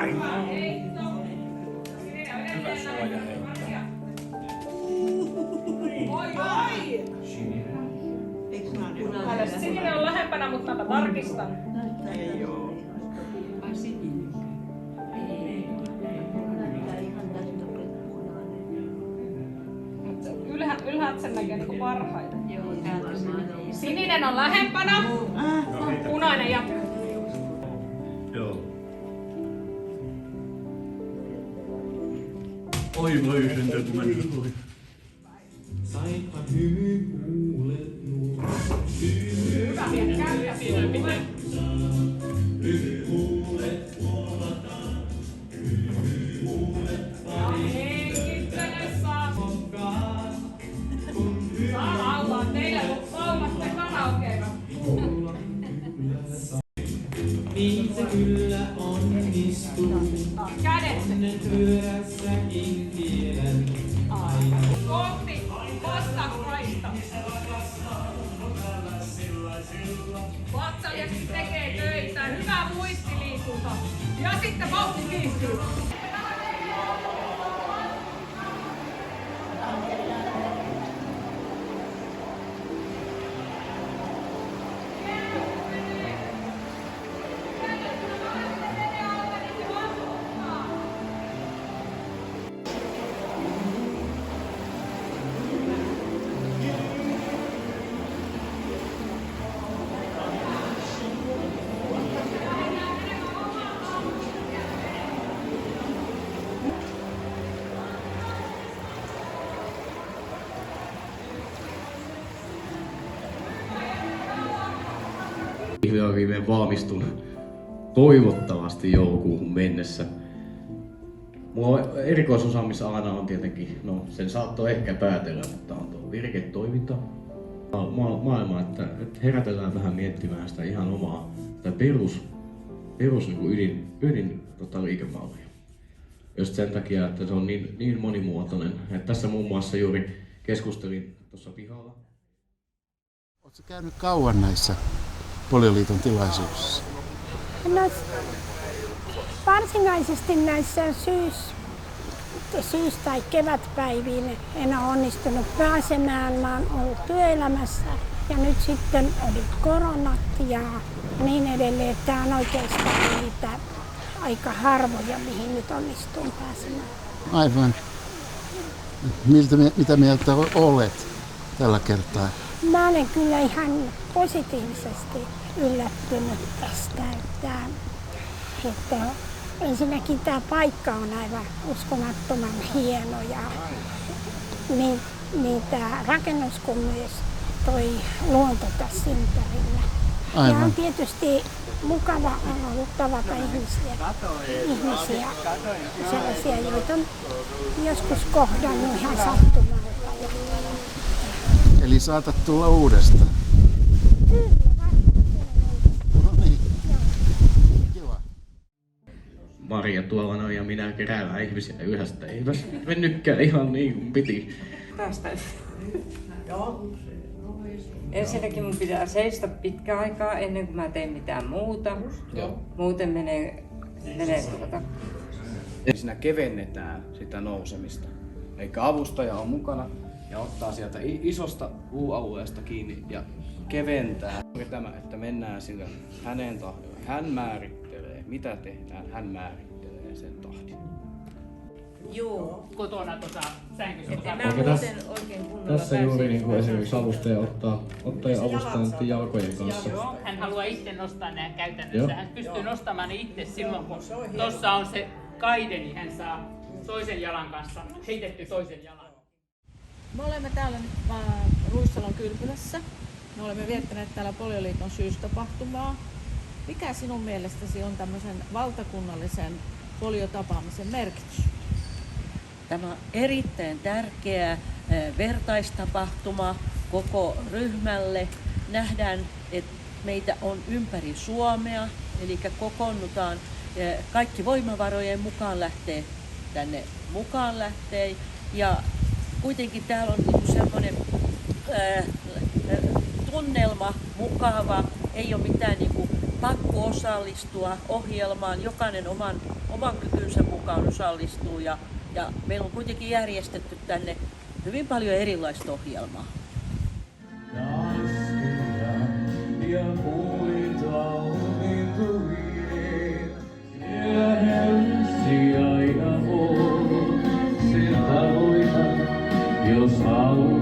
Hyvä suoja heittää. Oi! Sininen on lähempänä, mutta mä tarkistan. Ei oo. Ylhäältä sen näkee niinku parhaiten. Sininen on lähempänä, punainen jatkaa. Joo. Oi voi sentään kun mennään ohi. Hyvä vielä käydä. Hengittele saa. Saa laulaa teille laulatte karaokeilla. Niin se kyllä onnistuu. Kädet. Pyörässäkin tiedän aina. Kohti vastakkaista. Vatsaljaksi tekee töitä. Hyvä muistiliikunta. Ja sitten vauhti kiihtyy. Viimein valmistun toivottavasti joulukuuhun mennessä. Mulla erikoisosaamisalana on tietenkin, no sen saattoi ehkä päätellä, mutta on tuo virketoiminta. Maailma, että herätetään vähän miettimään sitä ihan omaa tai perus niin ydin liikemallia. Just sen takia, että se on niin monimuotoinen. Että tässä muun muassa juuri keskustelin tuossa pihalla. Oletko käynyt kauan näissä Polioliiton tilaisuuksissa? No, varsinaisesti näissä syys- tai kevätpäiviin en ole onnistunut pääsemään. Mä oon ollut työelämässä ja nyt sitten oli koronat ja niin edelleen. Tää on oikeastaan niitä aika harvoja, mihin nyt onnistun pääsemään. Aivan. Mitä mieltä olet tällä kertaa? Mä olen kyllä ihan positiivisesti yllättynyt tästä, että ensinnäkin tämä paikka on aivan uskomattoman hieno ja niin tämä rakennus kuin myös toi luonto tässä ympärillä. Aivan. Ja on tietysti mukava ollut tavata ihmisiä sellaisia, joita on joskus kohdannut ihan sattumalta. Eli saatat tulla uudestaan? Kyllä, No niin. Kiva. Maria tuolla noin ja minä keräämään ihmisiä yhdessä. Ei mennytkään ihan niin kuin piti. Tästä. Ensinnäkin mun pitää seistä pitkä aikaa ennen kuin mä teen mitään muuta. Muuten menee Siinä kevennetään sitä nousemista. Eli avustaja on mukana ja ottaa sieltä isosta U-alueesta kiinni ja keventää. Tämä, että mennään sillä hänen tahdon. Hän määrittelee, mitä tehdään, hän määrittelee sen tahdin. Joo. Kotona sänkyssä. Tässä juuri niin kuin esimerkiksi avustaja ottaa avustajan jalkojen kanssa. Joo, hän haluaa itse nostaa nämä käytännössä. Hän pystyy nostamaan ne itse silloin, kun tuossa on se kaide, niin hän saa toisen jalan kanssa heitetty toisen jalan. Me olemme täällä nyt Ruissalon kylpylässä. Me olemme viettäneet täällä Polioliiton syystapahtumaa. Mikä sinun mielestäsi on tämmöisen valtakunnallisen poliotapaamisen merkitys? Tämä on erittäin tärkeä vertaistapahtuma koko ryhmälle. Nähdään, että meitä on ympäri Suomea, eli kokoonnutaan. Kaikki voimavarojen mukaan lähtee tänne mukaan lähtee. Ja kuitenkin täällä on niinku semmoinen tunnelma, mukava, ei ole mitään niinku pakko osallistua ohjelmaan, jokainen oman kykynsä mukaan osallistuu ja meillä on kuitenkin järjestetty tänne hyvin paljon erilaista ohjelmaa. Ja puita omintuviin, siellä helsi aina on, sen tavoitan, jos haluan.